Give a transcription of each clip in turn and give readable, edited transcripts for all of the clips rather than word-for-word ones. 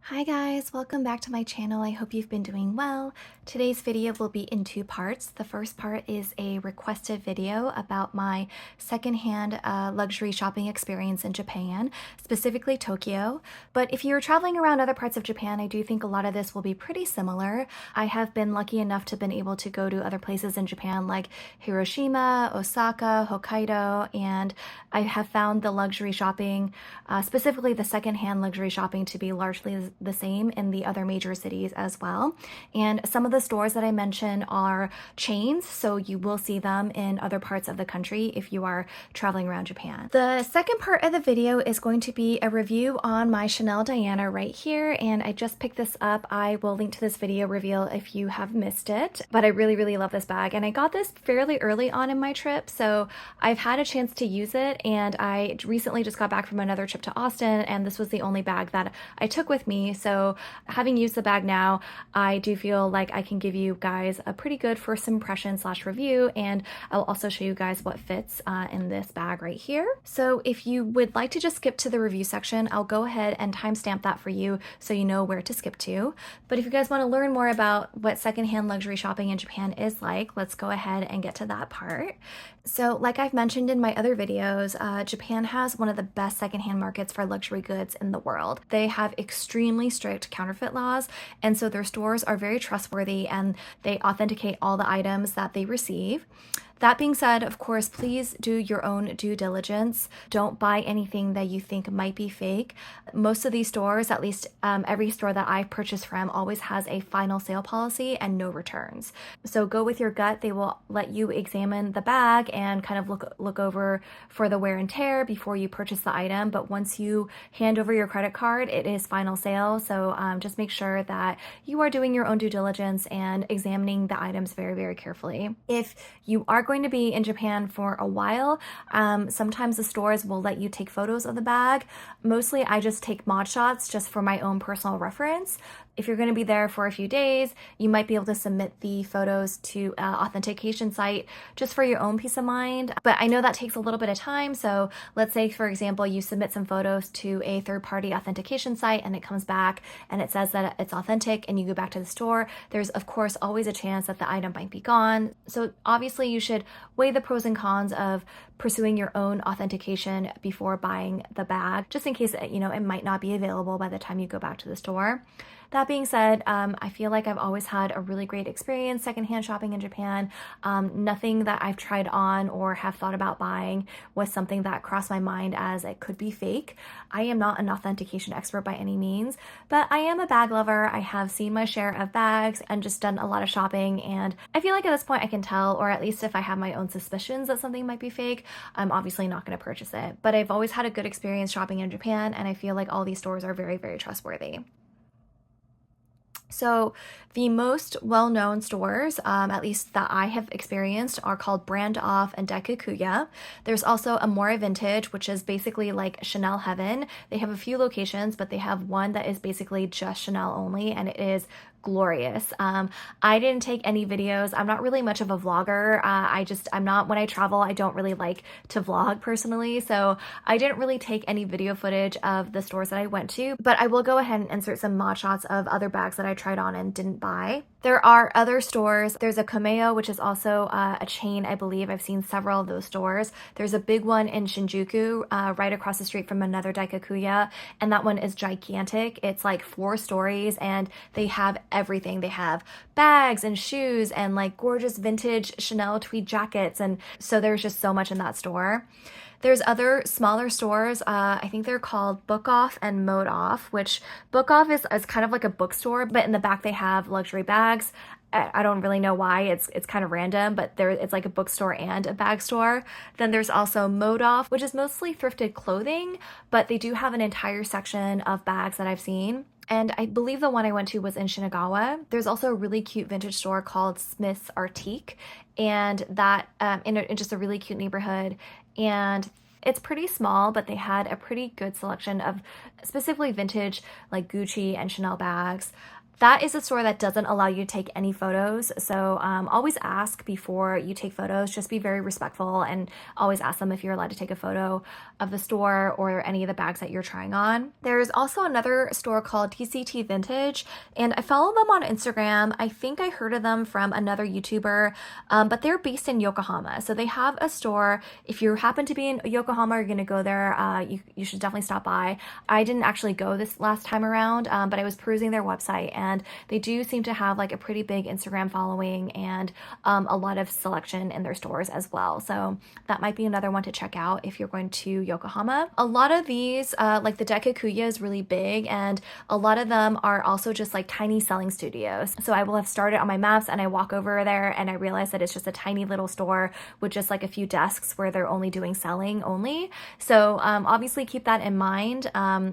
Hi guys, welcome back to my channel. I hope you've been doing well. Today's video will be in two parts. The first part is a requested video about my secondhand luxury shopping experience in Japan, specifically Tokyo. But if you're traveling around other parts of Japan, I do think a lot of this will be pretty similar. I have been lucky enough to been able to go to other places in Japan like Hiroshima, Osaka, Hokkaido, and I have found the luxury shopping, specifically the secondhand luxury shopping, to be largely the same in the other major cities as well. And some of the stores that I mentioned are chains, so you will see them in other parts of the country if you are traveling around Japan. The second part of the video is going to be a review on my Chanel Diana right here, and I just picked this up. I will link to this video reveal if you have missed it, but I really love this bag, and I got this fairly early on in my trip, so I've had a chance to use it, and I recently just got back from another trip to Austin, and this was the only bag that I took with me. So having used the bag now, I do feel like I can give you guys a pretty good first impression / review, and I'll also show you guys what fits in this bag right here. So if you would like to just skip to the review section, I'll go ahead and timestamp that for you so you know where to skip to. But if you guys want to learn more about what secondhand luxury shopping in Japan is like, let's go ahead and get to that part. So like I've mentioned in my other videos, Japan has one of the best secondhand markets for luxury goods in the world. They have extremely strict counterfeit laws, and so their stores are very trustworthy and they authenticate all the items that they receive. That being said, of course, please do your own due diligence. Don't buy anything that you think might be fake. Most of these stores, at least every store that I've purchased from, always has a final sale policy and no returns. So go with your gut. They will let you examine the bag and kind of look over for the wear and tear before you purchase the item. But once you hand over your credit card, it is final sale. So just make sure that you are doing your own due diligence and examining the items very carefully. If you are going to be in Japan for a while, sometimes the stores will let you take photos of the bag. Mostly I just take mod shots just for my own personal reference. If you're going to be there for a few days, you might be able to submit the photos to an authentication site just for your own peace of mind. But I know that takes a little bit of time. So let's say, for example, you submit some photos to a third-party authentication site and it comes back and it says that it's authentic and you go back to the store. There's, of course, always a chance that the item might be gone. So obviously you should weigh the pros and cons of pursuing your own authentication before buying the bag, just in case, it might not be available by the time you go back to the store. That being said, I feel like I've always had a really great experience secondhand shopping in Japan. Nothing that I've tried on or have thought about buying was something that crossed my mind as it could be fake. I am not an authentication expert by any means, but I am a bag lover. I have seen my share of bags and just done a lot of shopping, and I feel like at this point I can tell, or at least if I have my own suspicions that something might be fake, I'm obviously not going to purchase it. But I've always had a good experience shopping in Japan, and I feel like all these stores are very trustworthy. So the most well-known stores, at least that I have experienced, are called Brand Off and Daikukuya. There's also Amore Vintage, which is basically like Chanel Heaven. They have a few locations, but they have one that is basically just Chanel only, and it is glorious. I didn't take any videos. I'm not really much of a vlogger. When I travel, I don't really like to vlog personally. So I didn't really take any video footage of the stores that I went to, but I will go ahead and insert some mod shots of other bags that I tried on and didn't buy. There are other stores. There's a Komeo, which is also a chain, I believe. I've seen several of those stores. There's a big one in Shinjuku, right across the street from another Daikakuya, and that one is gigantic. It's like 4 stories, and they have everything. They have bags and shoes and like gorgeous vintage Chanel tweed jackets, and so there's just so much in that store. There's other smaller stores. I think they're called Book Off and Mode Off, which Book Off is kind of like a bookstore, but in the back they have luxury bags. I don't really know why. It's kind of random, but it's like a bookstore and a bag store. Then there's also Mode Off, which is mostly thrifted clothing, but they do have an entire section of bags that I've seen. And I believe the one I went to was in Shinagawa. There's also a really cute vintage store called Smith's Artique, and that in just a really cute neighborhood. And it's pretty small, but they had a pretty good selection of specifically vintage like Gucci and Chanel bags. That is a store that doesn't allow you to take any photos. So always ask before you take photos. Just be very respectful and always ask them if you're allowed to take a photo of the store or any of the bags that you're trying on. There's also another store called TCT Vintage, and I follow them on Instagram. I think I heard of them from another YouTuber, but they're based in Yokohama. So they have a store. If you happen to be in Yokohama, you're going to go there, you should definitely stop by. I didn't actually go this last time around, but I was perusing their website, and they do seem to have like a pretty big Instagram following and a lot of selection in their stores as well. So that might be another one to check out if you're going to Yokohama. A lot of these, like the Daikakuya is really big, and a lot of them are also just like tiny selling studios. So I will have started on my maps and I walk over there and I realize that it's just a tiny little store with just like a few desks where they're only doing selling only. So obviously keep that in mind.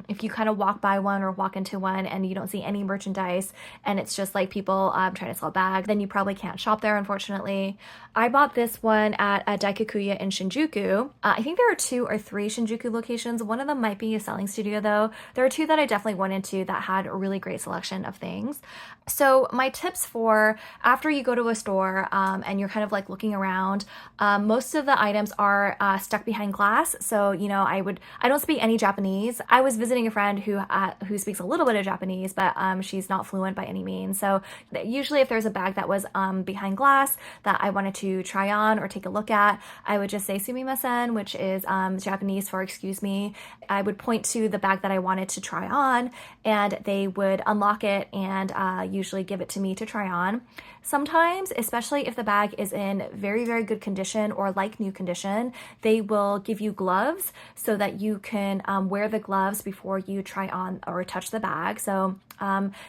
If you kind of walk by one or walk into one and you don't see any merchandise and it's just like people trying to sell bags, then you probably can't shop there, unfortunately. I bought this one at a Daikakuya in Shinjuku. I think there are 2 or 3 Shinjuku locations. One of them might be a selling studio though. There are 2 that I definitely went into that had a really great selection of things. So my tips for after you go to a store and you're kind of like looking around, most of the items are stuck behind glass. So, you know, I don't speak any Japanese. I was visiting a friend who speaks a little bit of Japanese, but she's not fluent by any means. So usually if there's a bag that was behind glass that I wanted to try on or take a look at, I would just say sumimasen, which is Japanese for excuse me. I would point to the bag that I wanted to try on, and they would unlock it and usually give it to me to try on. Sometimes, especially if the bag is in very, very good condition or like new condition, they will give you gloves so that you can wear the gloves before you try on or touch the bag. So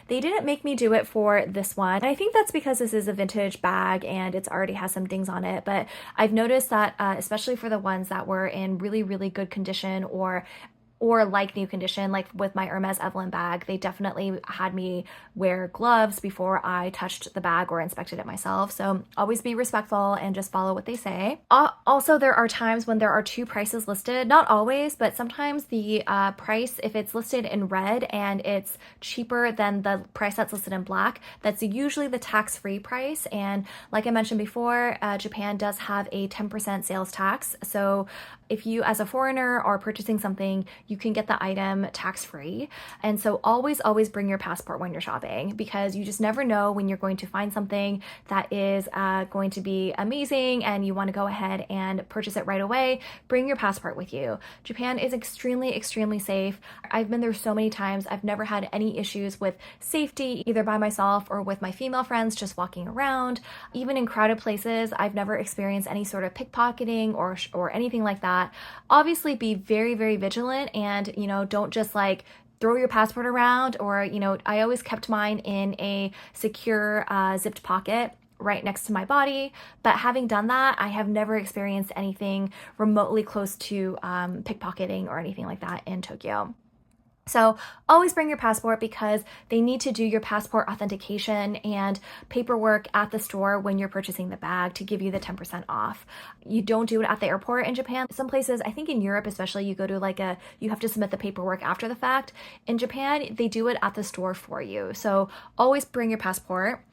they didn't make me do it for this one. And I think that's because this is a vintage bag and it's already has some dings on it. But I've noticed that especially for the ones that were in really, really good condition or like new condition, like with my Hermes Evelyn bag, they definitely had me wear gloves before I touched the bag or inspected it myself. So always be respectful and just follow what they say. Also, there are times when there are 2 prices listed, not always, but sometimes the price, if it's listed in red and it's cheaper than the price that's listed in black, that's usually the tax-free price. And like I mentioned before, Japan does have a 10% sales tax. So if you as a foreigner are purchasing something, you can get the item tax-free. And so always bring your passport when you're shopping, because you just never know when you're going to find something that is going to be amazing and you want to go ahead and purchase it right away. Bring your passport with you. Japan is extremely safe. I've been there so many times. I've never had any issues with safety, either by myself or with my female friends just walking around. Even in crowded places, I've never experienced any sort of pickpocketing or anything like that. Obviously be very vigilant and, you know, don't just like throw your passport around, or, you know, I always kept mine in a secure zipped pocket right next to my body. But having done that, I have never experienced anything remotely close to pickpocketing or anything like that in Tokyo. So always bring your passport, because they need to do your passport authentication and paperwork at the store when you're purchasing the bag to give you the 10% off. You don't do it at the airport in Japan. Some places, I think in Europe especially, you go to you have to submit the paperwork after the fact. In Japan, they do it at the store for you. So always bring your passport.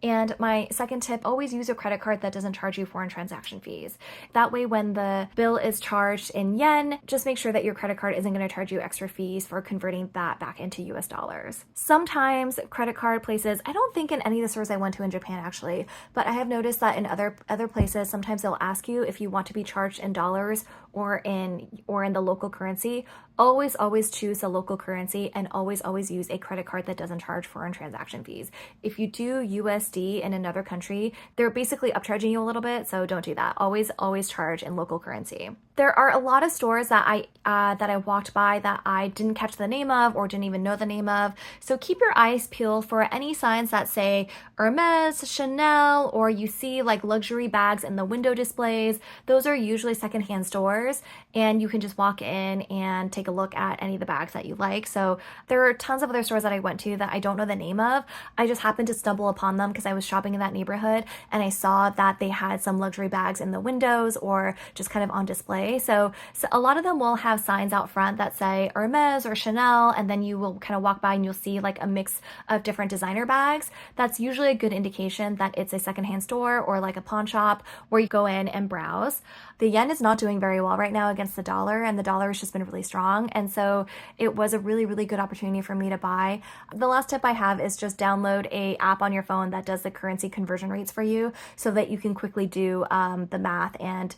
And my second tip, always use a credit card that doesn't charge you foreign transaction fees. That way, when the bill is charged in yen, just make sure that your credit card isn't going to charge you extra fees for converting that back into US dollars. Sometimes credit card places, I don't think in any of the stores I went to in Japan actually, but I have noticed that in other places, sometimes they'll ask you if you want to be charged in dollars or in the local currency. Always choose the local currency, and always use a credit card that doesn't charge foreign transaction fees. If you do USD in another country, they're basically upcharging you a little bit, so don't do that. Always charge in local currency. There are a lot of stores that I walked by that I didn't catch the name of or didn't even know the name of. So keep your eyes peeled for any signs that say Hermes, Chanel, or you see like luxury bags in the window displays. Those are usually secondhand stores. $2, and you can just walk in and take a look at any of the bags that you like. So there are tons of other stores that I went to that I don't know the name of. I just happened to stumble upon them because I was shopping in that neighborhood and I saw that they had some luxury bags in the windows or just kind of on display. So a lot of them will have signs out front that say Hermes or Chanel, and then you will kind of walk by and you'll see like a mix of different designer bags. That's usually a good indication that it's a secondhand store or like a pawn shop where you go in and browse. The yen is not doing very well right now against the dollar, and the dollar has just been really strong. And so it was a really, really good opportunity for me to buy. The last tip I have is just download a app on your phone that does the currency conversion rates for you so that you can quickly do the math and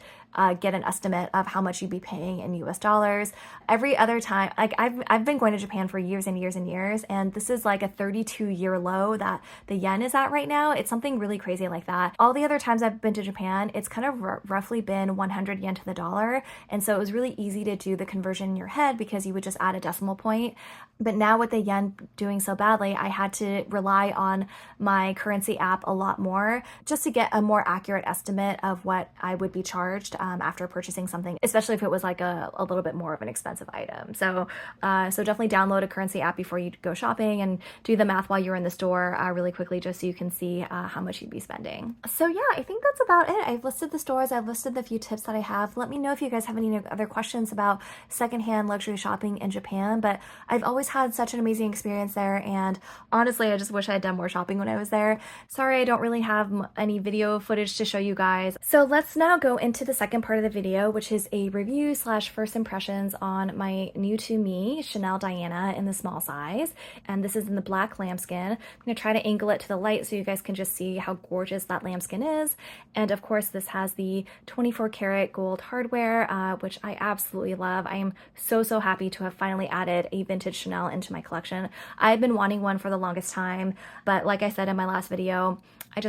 get an estimate of how much you'd be paying in US dollars. Every other time, like I've been going to Japan for years and years and years, and this is like a 32-year low that the yen is at right now. It's something really crazy like that. All the other times I've been to Japan, it's kind of roughly been 100 yen to the dollar, and so it was really easy to do the conversion in your head because you would just add a decimal point. But now with the yen doing so badly, I had to rely on my currency app a lot more just to get a more accurate estimate of what I would be charged after purchasing something, especially if it was like a little bit more of an expensive item. So definitely download a currency app before you go shopping and do the math while you're in the store really quickly just so you can see how much you'd be spending. So yeah, I think that's about it. I've listed the stores, I've listed the few tips that I have. Let me know if you guys have any other questions about secondhand luxury shopping in Japan, but I've always had such an amazing experience there, and honestly I just wish I had done more shopping when I was there. Sorry I don't really have any video footage to show you guys. So let's now go into the second part of the video, which is a review slash first impressions on my new to me Chanel Diana in the small size, and this is in the black lambskin. I'm going to try to angle it to the light so you guys can just see how gorgeous that lambskin is. And of course this has the 24 karat gold hardware, which I absolutely love. I am so happy to have finally added a vintage Chanel into my collection. I've been wanting one for the longest time, but like I said in my last video, I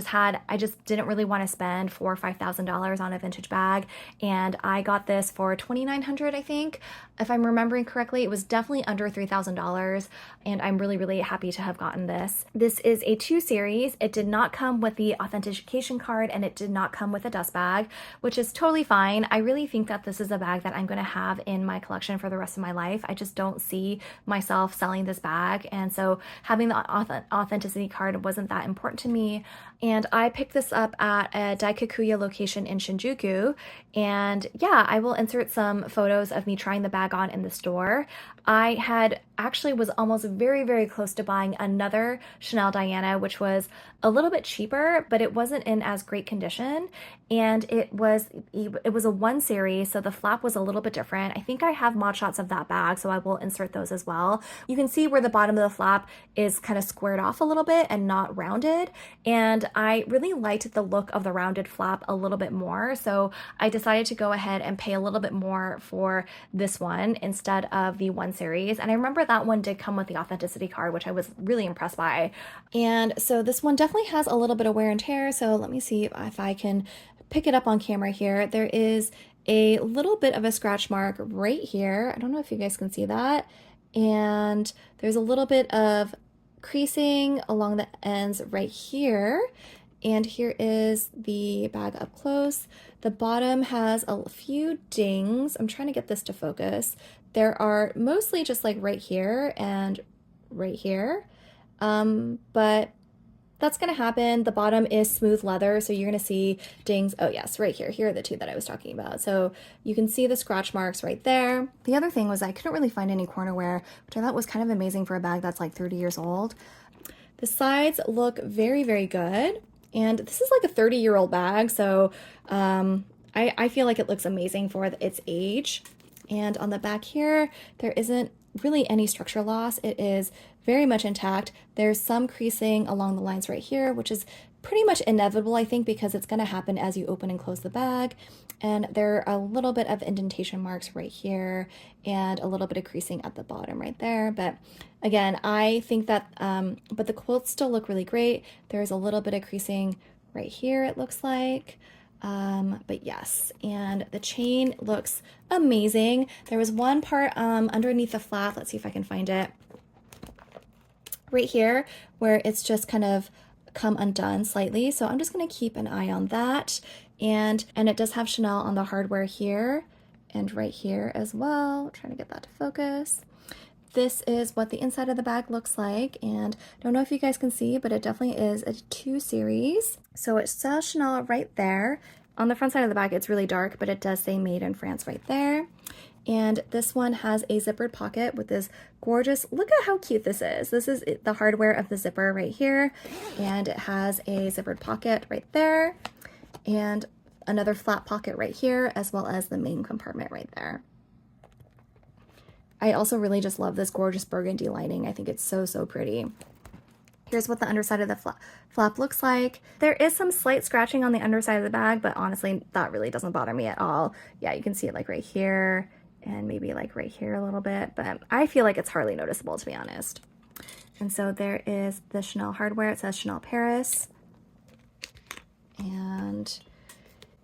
just didn't really want to spend $4,000 or $5,000 on a vintage bag, and I got this for $2,900, I think. If I'm remembering correctly, it was definitely under $3,000, and I'm really happy to have gotten this. This is a 2 series. It did not come with the authentication card, and it did not come with a dust bag, which is totally fine. I really think that this is a bag that I'm going to have in my collection for the rest of my life. I just don't see myself selling this bag, and so having the authenticity card wasn't that important to me. And I picked this up at a Daikakuya location in Shinjuku, and yeah, I will insert some photos of me trying the bag on in the store. I had actually was almost very close to buying another Chanel Diana, which was a little bit cheaper, but it wasn't in as great condition, and it was a 1 series, so the flap was a little bit different. I think I have mod shots of that bag, so I will insert those as well. You can see where the bottom of the flap is kind of squared off a little bit and not rounded, and I really liked the look of the rounded flap a little bit more, so I decided to go ahead and pay a little bit more for this one instead of the 1 series. And I remember that one did come with the authenticity card, which I was really impressed by. And so this one definitely has a little bit of wear and tear, so let me see if I can pick it up on camera here. There is a little bit of a scratch mark right here. I don't know if you guys can see that. And there's a little bit of creasing along the ends right here. And here is the bag up close. The bottom has a few dings. I'm trying to get this to focus. There are mostly just like right here and right here, but that's going to happen. The bottom is smooth leather, so you're going to see dings. Oh yes, right here. Here are the 2 that I was talking about. So you can see the scratch marks right there. The other thing was I couldn't really find any corner wear, which I thought was kind of amazing for a bag that's like 30 years old. The sides look very good. And this is like a 30-year-old bag, so I feel like it looks amazing for its age. And on the back here, there isn't really any structure loss. It is very much intact. There's some creasing along the lines right here, which is pretty much inevitable, I think, because it's going to happen as you open and close the bag. And there are a little bit of indentation marks right here and a little bit of creasing at the bottom right there. But again, I think that, but the quilts still look really great. There's a little bit of creasing right here, it looks like. But yes, and the chain looks amazing. There was one part underneath the flap. Let's see if I can find it. Right here, where it's just kind of come undone slightly. So I'm just going to keep an eye on that. And it does have Chanel on the hardware here. and right here as well. Trying to get that to focus. This is what the inside of the bag looks like, and I don't know if you guys can see, but it definitely is a 2 series. So it says Chanel right there. On the front side of the bag, it's really dark, but it does say made in France right there. And this one has a zippered pocket with this gorgeous, look at how cute this is. This is the hardware of the zipper right here, and it has a zippered pocket right there, and another flat pocket right here, as well as the main compartment right there. I also really just love this gorgeous burgundy lining. I think it's so, so pretty. Here's what the underside of the flap looks like. There is some slight scratching on the underside of the bag, but honestly, that really doesn't bother me at all. Yeah, you can see it like right here and maybe like right here a little bit, but I feel like it's hardly noticeable, to be honest. And so there is the Chanel hardware. It says Chanel Paris. And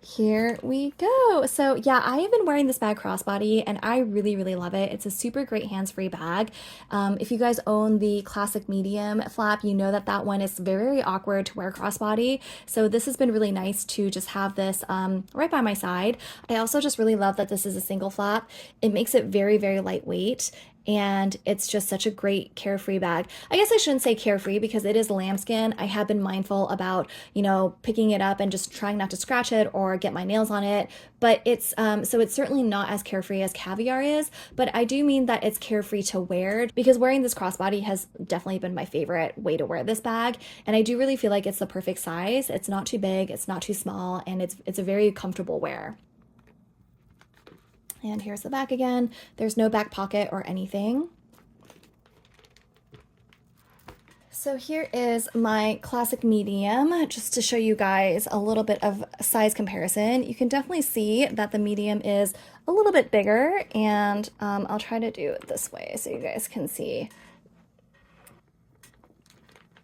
here we go. So yeah, I have been wearing this bag crossbody and I really, really love it. It's a super great hands-free bag. If you guys own the classic medium flap, you know that that one is very, very awkward to wear crossbody. So this has been really nice to just have this right by my side. I also just really love that this is a single flap. It makes it very, very lightweight. And it's just such a great carefree bag. I guess I shouldn't say carefree because it is lambskin. I have been mindful about, you know, picking it up and just trying not to scratch it or get my nails on it. But it's, so it's certainly not as carefree as caviar is, but I do mean that it's carefree to wear because wearing this crossbody has definitely been my favorite way to wear this bag. And I do really feel like it's the perfect size. It's not too big, it's not too small, and it's a very comfortable wear. And here's the back again. There's no back pocket or anything. So here is my classic medium, just to show you guys a little bit of size comparison. You can definitely see that the medium is a little bit bigger, and I'll try to do it this way so you guys can see.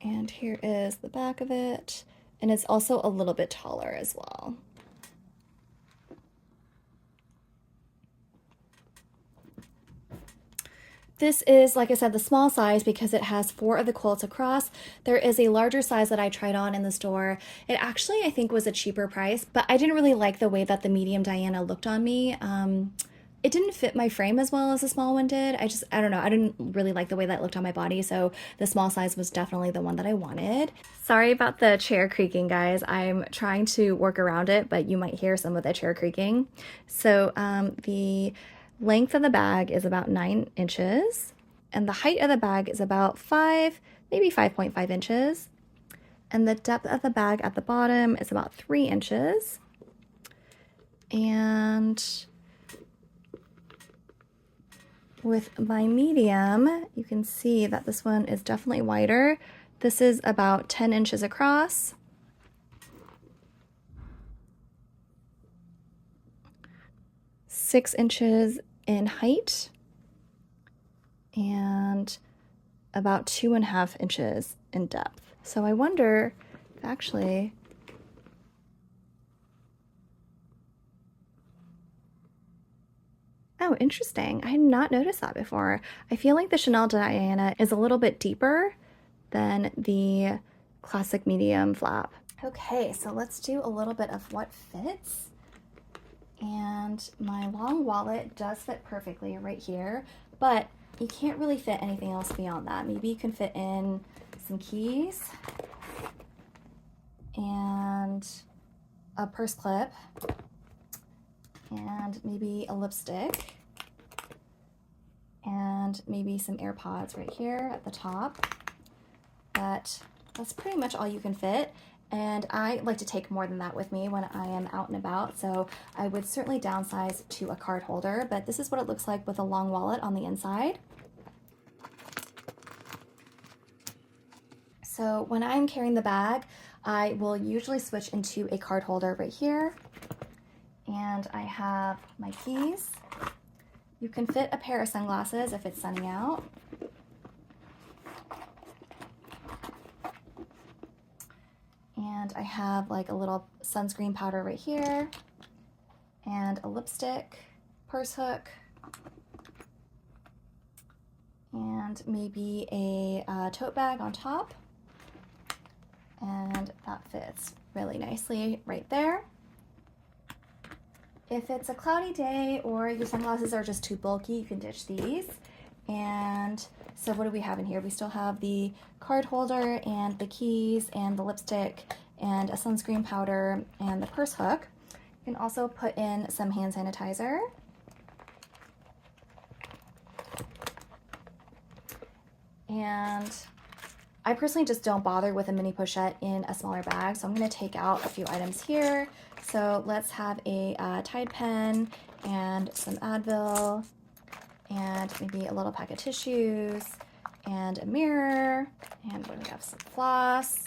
And here is the back of it, and it's also a little bit taller as well. This is, like I said, the small size because it has 4 of the quilts across. There is a larger size that I tried on in the store. It actually, I think, was a cheaper price, but I didn't really like the way that the medium Diana looked on me. It didn't fit my frame as well as the small one did. I don't know, I didn't really like the way that looked on my body, so the small size was definitely the one that I wanted. Sorry about the chair creaking, guys. I'm trying to work around it, but you might hear some of the chair creaking. So the length of the bag is about 9 inches, and the height of the bag is about 5, maybe 5.5 inches. And the depth of the bag at the bottom is about 3 inches. And with my medium, you can see that this one is definitely wider. This is about 10 inches across. Six inches in height, and about 2.5 inches in depth. So I wonder, actually, oh, interesting. I had not noticed that before. I feel like the Chanel Diana is a little bit deeper than the classic medium flap. Okay, so let's do a little bit of what fits. And my long wallet does fit perfectly right here, but you can't really fit anything else beyond that. Maybe you can fit in some keys and a purse clip and maybe a lipstick and maybe some AirPods right here at the top. But that's pretty much all you can fit. And I like to take more than that with me when I am out and about, so I would certainly downsize to a card holder, but this is what it looks like with a long wallet on the inside. So when I'm carrying the bag, I will usually switch into a card holder right here. And I have my keys. You can fit a pair of sunglasses if it's sunny out. And I have like a little sunscreen powder right here, and a lipstick, purse hook, and maybe a tote bag on top. And that fits really nicely right there. If it's a cloudy day or your sunglasses are just too bulky, you can ditch these. And so what do we have in here? We still have the card holder and the keys and the lipstick and a sunscreen powder and the purse hook. You can also put in some hand sanitizer. And I personally just don't bother with a mini pochette in a smaller bag, so I'm going to take out a few items here. So let's have a Tide pen and some Advil and maybe a little pack of tissues and a mirror, and what do we have? Some floss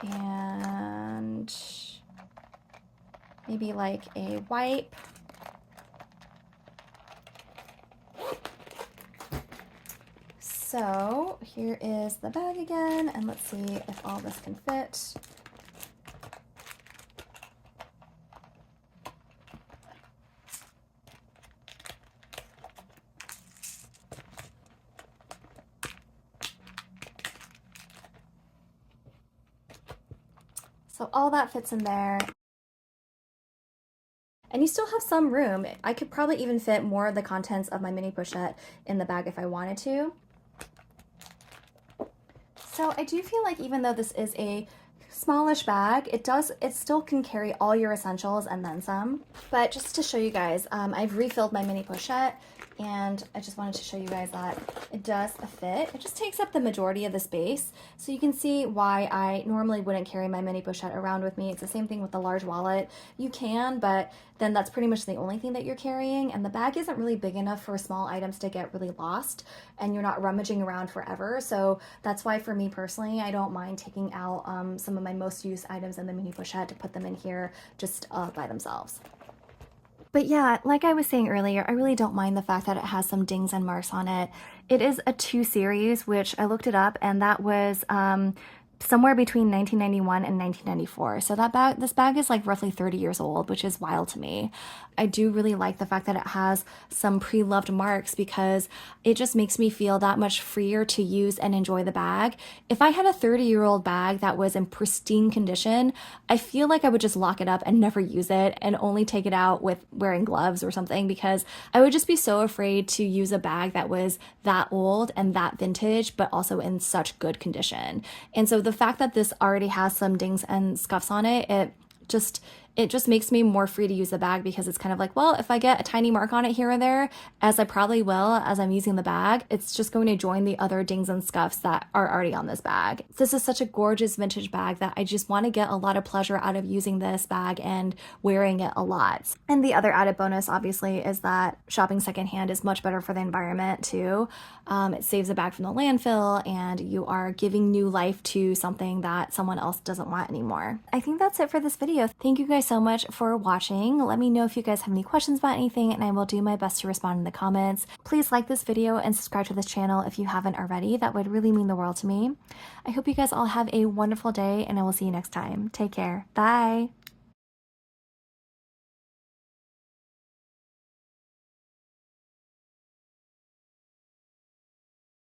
and maybe like a wipe. So here is the bag again, and let's see if all this can fit. So all that fits in there. And you still have some room. I could probably even fit more of the contents of my mini pochette in the bag if I wanted to. So I do feel like even though this is a smallish bag, it still can carry all your essentials and then some. But just to show you guys, I've refilled my mini pochette, and I just wanted to show you guys that it does fit. It just takes up the majority of the space, so you can see why I normally wouldn't carry my mini pochette around with me. It's the same thing with the large wallet. You can, but then that's pretty much the only thing that you're carrying, and the bag isn't really big enough for small items to get really lost, and you're not rummaging around forever. So that's why for me personally, I don't mind taking out some of my most used items in the mini pochette to put them in here just by themselves. But yeah, like I was saying earlier, I really don't mind the fact that it has some dings and marks on it. It is a 2 series, which I looked it up, and that was somewhere between 1991 and 1994. So this bag is like roughly 30 years old, which is wild to me. I do really like the fact that it has some pre-loved marks because it just makes me feel that much freer to use and enjoy the bag. If I had a 30-year-old bag that was in pristine condition, I feel like I would just lock it up and never use it and only take it out with wearing gloves or something, because I would just be so afraid to use a bag that was that old and that vintage, but also in such good condition. And so the fact that this already has some dings and scuffs on it, it just makes me more free to use the bag, because it's kind of like, well, if I get a tiny mark on it here or there, as I probably will as I'm using the bag, it's just going to join the other dings and scuffs that are already on this bag. This is such a gorgeous vintage bag that I just want to get a lot of pleasure out of using this bag and wearing it a lot. And the other added bonus, obviously, is that shopping secondhand is much better for the environment too. It saves the bag from the landfill, and you are giving new life to something that someone else doesn't want anymore. I think that's it for this video. Thank you guys so much for watching. Let me know if you guys have any questions about anything, and I will do my best to respond in the comments. Please like this video and subscribe to this channel if you haven't already. That would really mean the world to me. I hope you guys all have a wonderful day, and I will see you next time. Take care. Bye.